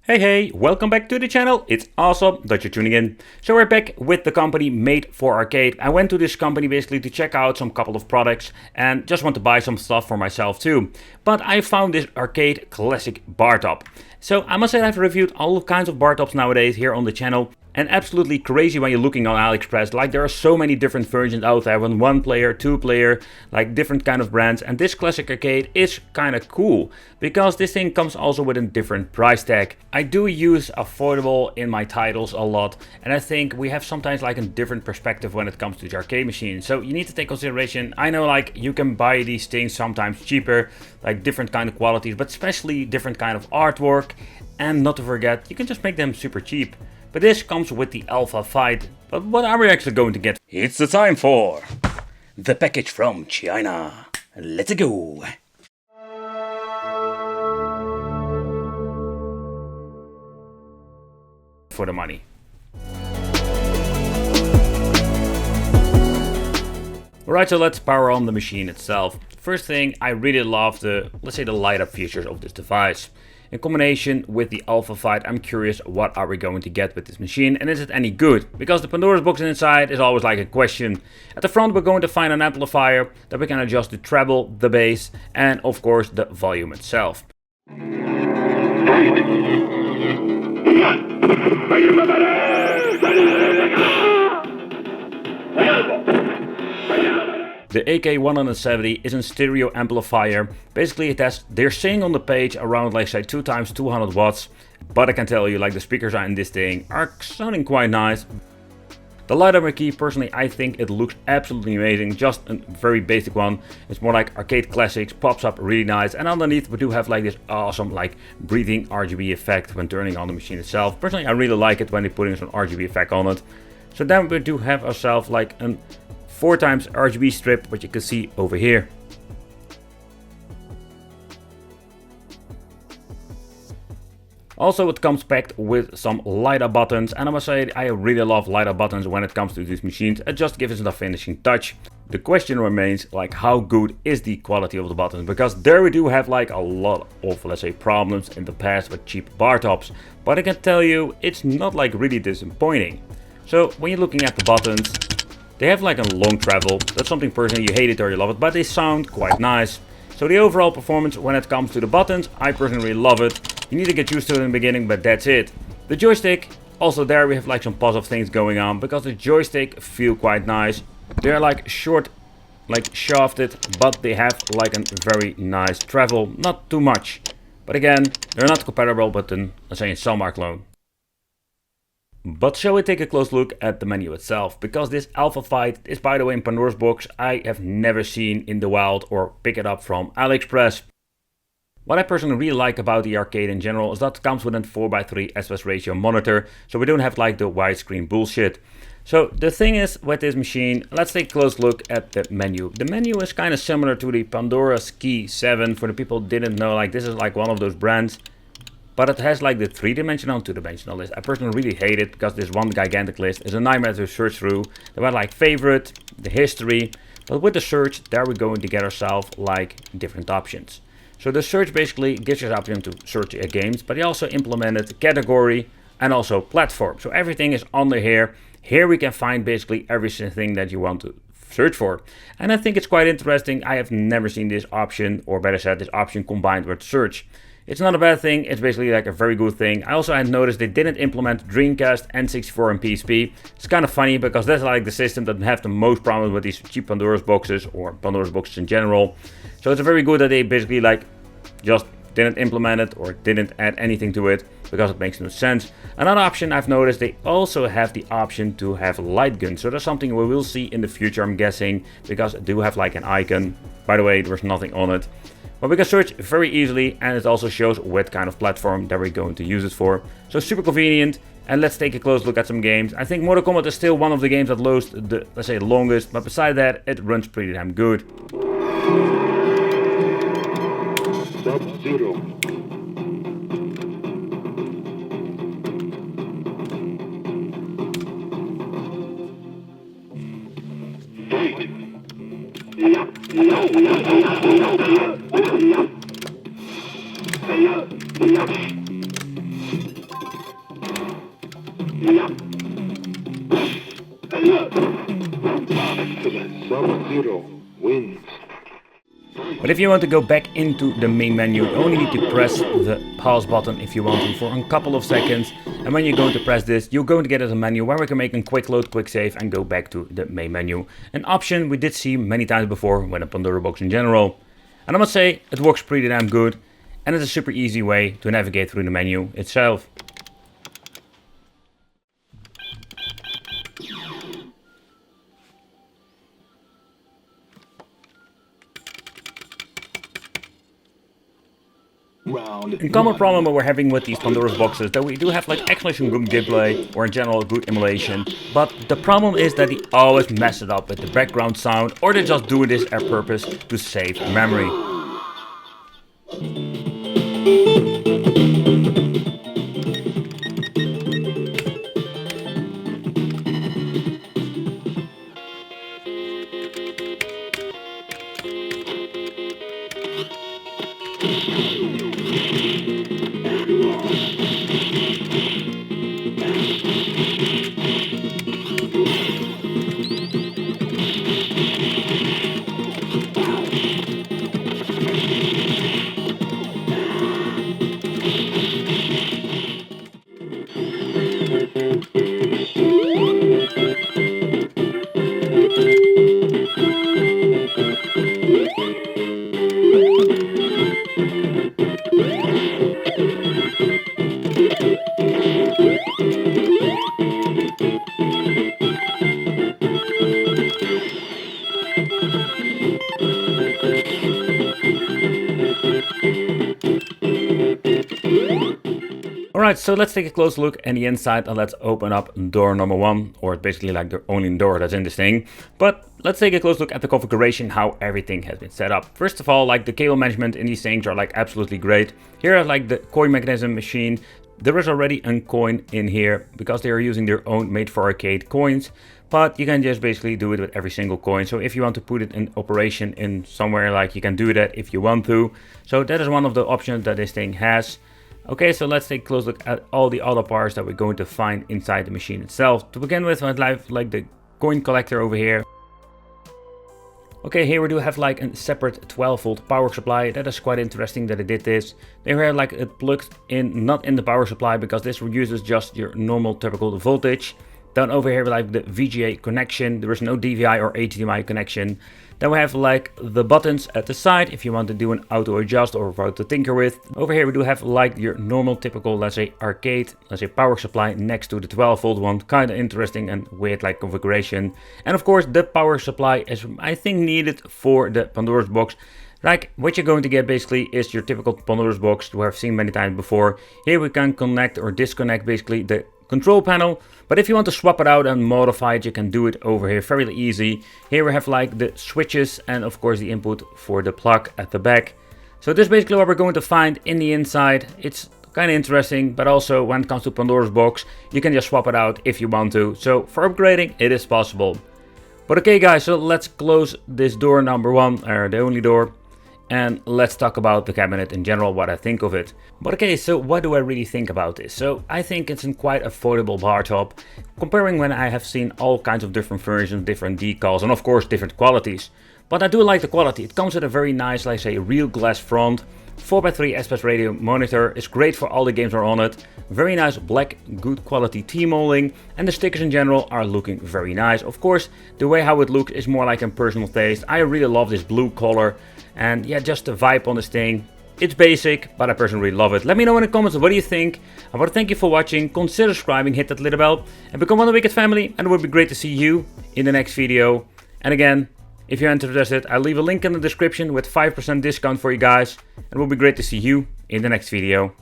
Hey, welcome back to the channel. It's awesome that you're tuning in. So we're back with the company Made for Arcade. I went to this company basically to check out some couple of products and just want to buy some stuff for myself too. But I found this arcade classic bar top. So I must say I've reviewed all kinds of bar tops nowadays here on the channel. And absolutely crazy when you're looking on AliExpress, like there are so many different versions out there, one player, two player, like different kind of brands. And this classic arcade is kind of cool because this thing comes also with a different price tag. I do use affordable in my titles a lot, and I think we have sometimes like a different perspective when it comes to the arcade machine. So you need to take consideration. I know like you can buy these things sometimes cheaper, like different kind of qualities, but especially different kind of artwork. And not to forget, you can just make them super cheap. But this comes with the Alpha Fight. But what are we actually going to get? It's the time for the package from China. Let's go. For the money. Alright, so let's power on the machine itself. First thing, I really love the, let's say, the light up features of this device. In combination with the Alpha Fight, I'm curious what are we going to get with this machine and is it any good? Because the Pandora's box inside is always like a question. At the front we're going to find an amplifier that we can adjust the treble, the bass and of course the volume itself. The AK170 is a stereo amplifier. Basically it has, they're saying on the page around like say 2 times 200 watts. But I can tell you like the speakers are in this thing are sounding quite nice. The light up key, personally I think it looks absolutely amazing. Just a very basic one. It's more like arcade classics, pops up really nice. And underneath we do have like this awesome like breathing RGB effect when turning on the machine itself. Personally I really like it when they're putting some RGB effect on it. So then we do have ourselves like an 4 times RGB strip, what you can see over here. Also it comes packed with some light up buttons, and I must say I really love light up buttons when it comes to these machines. It just gives it a finishing touch. The question remains like how good is the quality of the buttons, because there we do have like a lot of, let's say, problems in the past with cheap bar tops, but I can tell you it's not like really disappointing. So when you're looking at the buttons, they have like a long travel. That's something personally you hate it or you love it, but they sound quite nice. So the overall performance when it comes to the buttons, I personally really love it. You need to get used to it in the beginning, but that's it. The joystick, also there we have like some positive things going on because the joystick feel quite nice. They're like short, like shafted, but they have like a very nice travel, not too much. But again, they're not compatible with an, let's say, a Cellmark clone. But shall we take a close look at the menu itself, because this Alpha Fight is, by the way, in Pandora's box I have never seen in the wild or pick it up from AliExpress. What I personally really like about the arcade in general is that it comes with a 4:3 aspect ratio monitor, so we don't have like the widescreen bullshit. So the thing is with this machine, let's take a close look at the menu. The menu is kind of similar to the Pandora Ski 7, for the people who didn't know, like this is like one of those brands. But it has like the 3-dimensional and 2-dimensional list. I personally really hate it because this one gigantic list is a nightmare to search through. There are like favorite, the history, but with the search there we're going to get ourselves like different options. So the search basically gives you the option to search games, but they also implemented category and also platform. So everything is under here. Here we can find basically everything that you want to search for. And I think it's quite interesting. I have never seen this option, or better said, this option combined with search. It's not a bad thing, it's basically like a very good thing. I also had noticed they didn't implement Dreamcast, N64 and PSP. It's kind of funny because that's like the system that have the most problems with these cheap Pandora's boxes or Pandora's boxes in general. So it's very good that they basically like just didn't implement it or didn't add anything to it, because it makes no sense. Another option I've noticed, they also have the option to have light guns. So that's something we will see in the future, I'm guessing, because I do have like an icon. By the way, there's nothing on it. But we can search very easily, and it also shows what kind of platform that we're going to use it for. So super convenient. And let's take a close look at some games. I think Mortal Kombat is still one of the games that lost the, let's say, longest, but beside that it runs pretty damn good. Sub-Zero. Excellent. Sub-Zero wins. But if you want to go back into the main menu, you only need to press the pause button if you want to for a couple of seconds. And when you're going to press this, you're going to get a menu where we can make a quick load, quick save and go back to the main menu. An option we did see many times before when a Pandora box in general. And I must say, it works pretty damn good. And it's a super easy way to navigate through the menu itself. A common problem we're having with these Pandora's boxes that we do have like actually some good gameplay or in general good emulation, but the problem is that they always mess it up with the background sound, or they just do this on purpose to save memory. Alright, so let's take a close look at the inside and let's open up door number 1, or it's basically like the only door that's in this thing. But let's take a close look at the configuration, how everything has been set up. First of all, like the cable management in these things are like absolutely great. Here is like the coin mechanism machine. There is already a coin in here because they are using their own made for arcade coins. But you can just basically do it with every single coin. So if you want to put it in operation in somewhere, like you can do that if you want to. So that is one of the options that this thing has. Okay, so let's take a close look at all the other parts that we're going to find inside the machine itself. To begin with, I have like the coin collector over here. Okay, here we do have like a separate 12-volt power supply. That is quite interesting that they did this. They have like it plugged in, not in the power supply, because this uses just your normal typical voltage. Then over here we have the VGA connection. There is no DVI or HDMI connection. Then we have like the buttons at the side if you want to do an auto adjust or what to tinker with. Over here we do have like your normal typical, let's say arcade, let's say power supply next to the 12-volt one. Kind of interesting and weird like configuration. And of course the power supply is I think needed for the Pandora's box. Like what you're going to get basically is your typical Pandora's box we have seen many times before. Here we can connect or disconnect basically the control panel, but if you want to swap it out and modify it, you can do it over here fairly easy. Here we have like the switches and of course the input for the plug at the back. So this is basically what we're going to find in the inside. It's kind of interesting, but also when it comes to Pandora's box, you can just swap it out if you want to. So for upgrading, it is possible. But okay guys, so let's close this door number 1, or the only door. And let's talk about the cabinet in general, what I think of it. But okay, so what do I really think about this? So I think it's a quite affordable bar top, comparing when I have seen all kinds of different versions, different decals, and of course different qualities. But I do like the quality. It comes with a very nice, like say, real glass front, 4x3 aspect radio monitor. It's great for all the games that are on it. Very nice black, good quality T-molding, and the stickers in general are looking very nice. Of course, the way how it looks is more like a personal taste. I really love this blue color. And yeah, just the vibe on this thing. It's basic, but I personally really love it. Let me know in the comments what do you think. I want to thank you for watching. Consider subscribing, hit that little bell, and become one of the Wicked family. And it would be great to see you in the next video. And again, if you're interested, I'll leave a link in the description with 5% discount for you guys. And it would be great to see you in the next video.